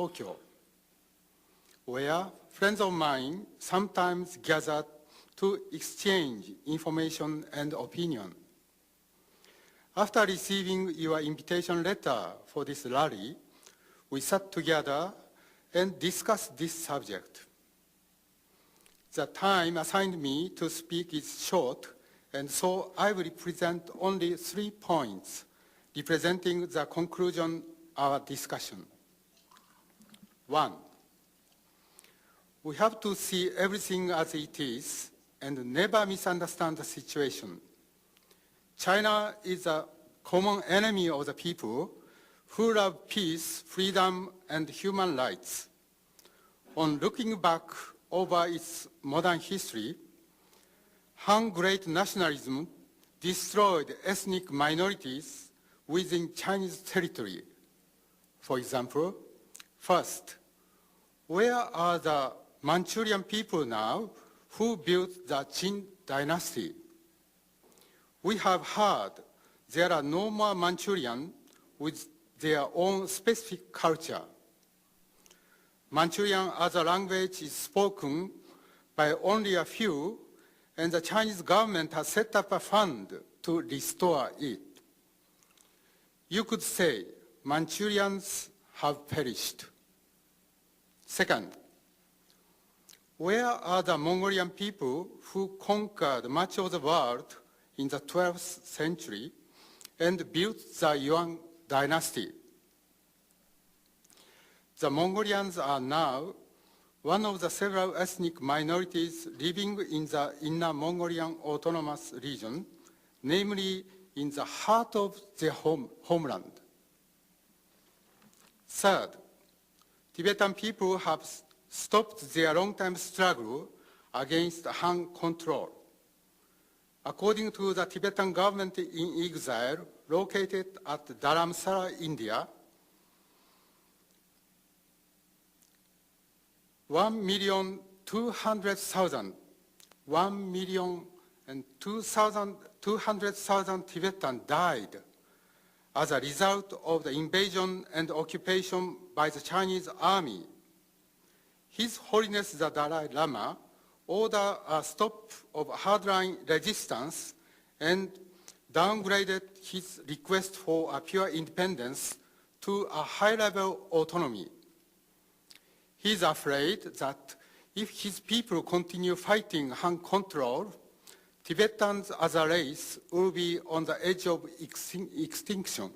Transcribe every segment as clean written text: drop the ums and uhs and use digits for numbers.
Tokyo, where friends of mine sometimes gathered to exchange information and opinion. After receiving your invitation letter for this rally, we sat together and discussed this subject. The time assigned me to speak is short, and so I will present only 3 points representing the conclusion of our discussion. 1, we have to see everything as it is and never misunderstand the situation. China is a common enemy of the people who love peace, freedom, and human rights. On looking back over its modern history, Han Great Nationalism destroyed ethnic minorities within Chinese territory. For example, first, where are the Manchurian people now who built the Qing dynasty? We have heard there are no more Manchurian with their own specific culture. Manchurian as a language is spoken by only a few, and the Chinese government has set up a fund to restore it. You could say Manchurians have perished. Second, where are the Mongolian people who conquered much of the world in the 12th century and built the Yuan dynasty? The Mongolians are now one of the several ethnic minorities living in the Inner Mongolian Autonomous Region, namely in the heart of their homeland. Third, Tibetan people have stopped their long-time struggle against Han control. According to the Tibetan government in exile located at Dharamsala, India, 1,200,000 Tibetans died as a result of the invasion and occupation by the Chinese army. His Holiness the Dalai Lama ordered a stop of hardline resistance and downgraded his request for a pure independence to a high-level autonomy. He is afraid that if his people continue fighting Han control, Tibetans as a race will be on the edge of extinction.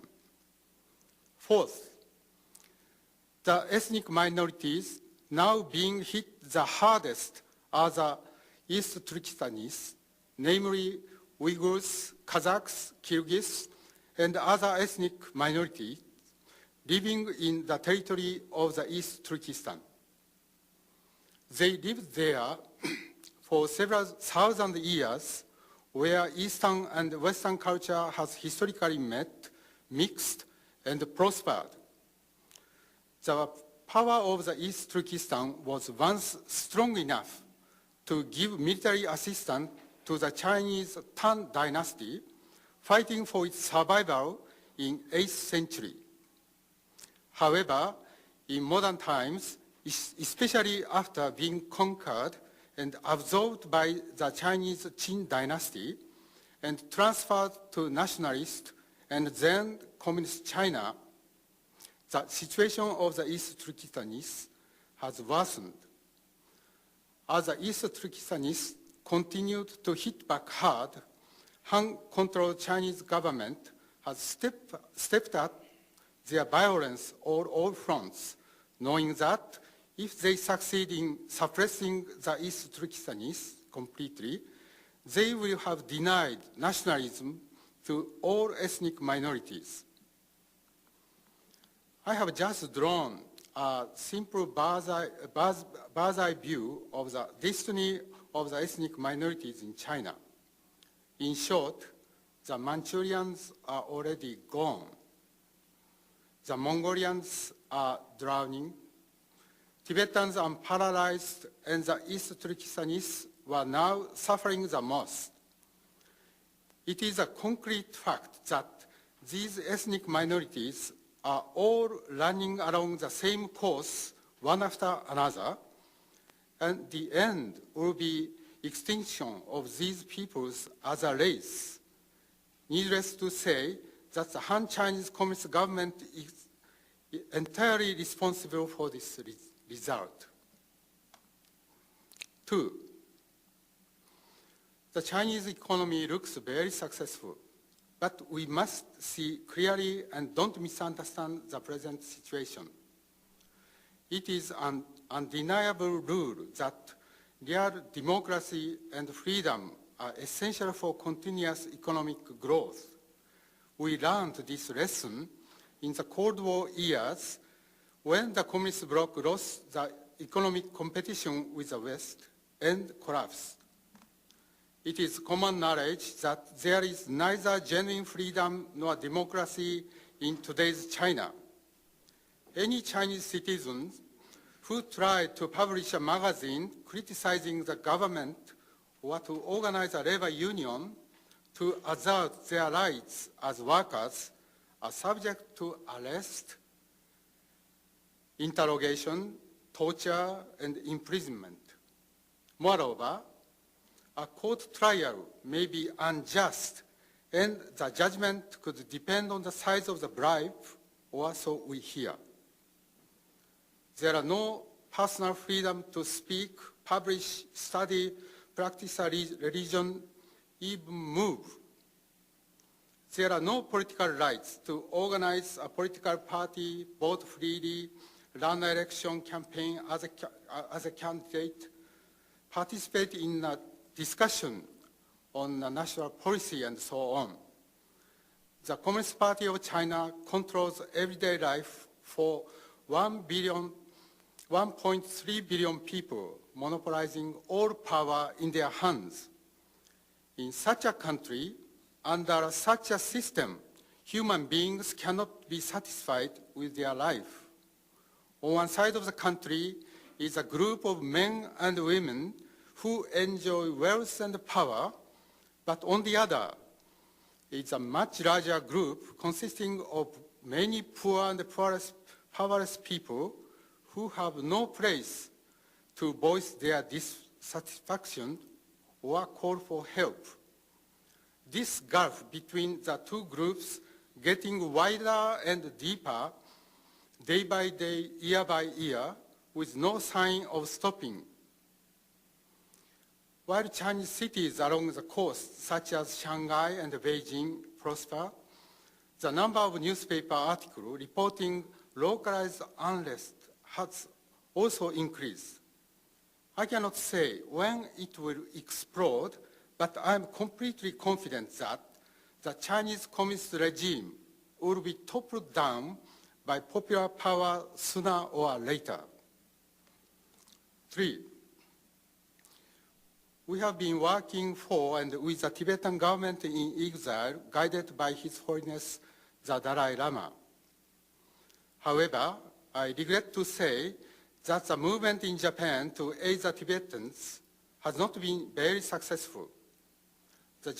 Fourth, the ethnic minorities now being hit the hardest are the East Turkestanis, namely Uyghurs, Kazakhs, Kyrgyz, and other ethnic minorities living in the territory of the East Turkestan. They lived there for several thousand years, where Eastern and Western culture has historically met, mixed, and prospered. The power of the East Turkestan was once strong enough to give military assistance to the Chinese Tang dynasty, fighting for its survival in 8th century. However, in modern times, especially after being conquered and absorbed by the Chinese Qing dynasty and transferred to nationalist and then communist China, the situation of the East Turkestanis has worsened. As the East Turkestanis continued to hit back hard, Han-controlled Chinese government has stepped up their violence on all fronts, knowing that if they succeed in suppressing the East Turkestanis completely, they will have denied nationalism to all ethnic minorities. I have just drawn a simple bird's eye view of the destiny of the ethnic minorities in China. In short, the Manchurians are already gone. The Mongolians are drowning. Tibetans are paralyzed, and the East Turkestanis were now suffering the most. It is a concrete fact that these ethnic minorities are all running along the same course, one after another, and the end will be extinction of these peoples as a race. Needless to say that the Han Chinese Communist government is entirely responsible for this result. 2, the Chinese economy looks very successful, but we must see clearly and don't misunderstand the present situation. It is an undeniable rule that real democracy and freedom are essential for continuous economic growth. We learned this lesson in the Cold War years when the Communist bloc lost the economic competition with the West and collapsed. It is common knowledge that there is neither genuine freedom nor democracy in today's China. Any Chinese citizen who try to publish a magazine criticizing the government or to organize a labor union to assert their rights as workers are subject to arrest, interrogation, torture, and imprisonment. Moreover, a court trial may be unjust, and the judgment could depend on the size of the bribe, or so we hear. There are no personal freedom to speak, publish, study, practice a religion, even move. There are no political rights to organize a political party, vote freely, run an election campaign as a candidate, participate in a discussion on national policy, and so on. The Communist Party of China controls everyday life for 1.3 billion people, monopolizing all power in their hands. In such a country, under such a system, human beings cannot be satisfied with their life. On one side of the country is a group of men and women who enjoy wealth and power, but on the other is a much larger group consisting of many poor and powerless people who have no place to voice their dissatisfaction or call for help. This gulf between the two groups getting wider and deeper day by day, year by year, with no sign of stopping. While Chinese cities along the coast, such as Shanghai and Beijing, prosper, the number of newspaper articles reporting localized unrest has also increased. I cannot say when it will explode, but I am completely confident that the Chinese Communist regime will be toppled down by popular power sooner or later. 3, we have been working for and with the Tibetan government in exile, guided by His Holiness the Dalai Lama. However, I regret to say that the movement in Japan to aid the Tibetans has not been very successful. The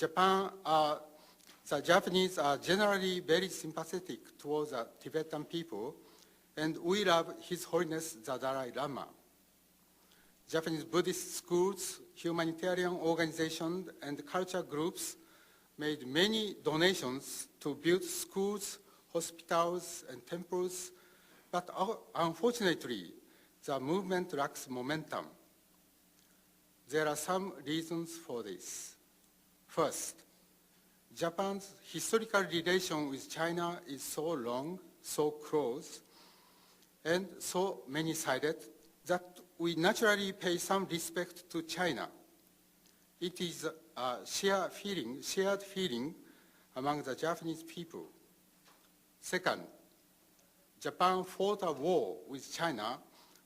Japanese are generally very sympathetic towards the Tibetan people, and we love His Holiness the Dalai Lama. Japanese Buddhist schools, humanitarian organizations, and culture groups made many donations to build schools, hospitals, and temples, but unfortunately, the movement lacks momentum. There are some reasons for this. First, Japan's historical relation with China is so long, so close, and so many-sided that we naturally pay some respect to China. It is a shared feeling among the Japanese people. Second, Japan fought a war with China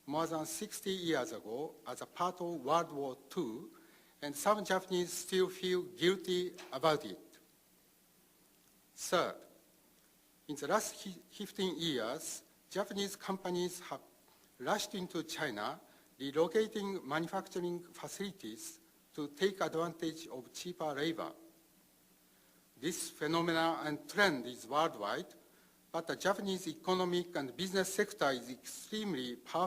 more than 60 years ago as a part of World War II, and some Japanese still feel guilty about it. Third, in the last 15 years, Japanese companies have rushed into China, relocating manufacturing facilities to take advantage of cheaper labor. This phenomenon and trend is worldwide, but the Japanese economic and business sector is extremely powerful.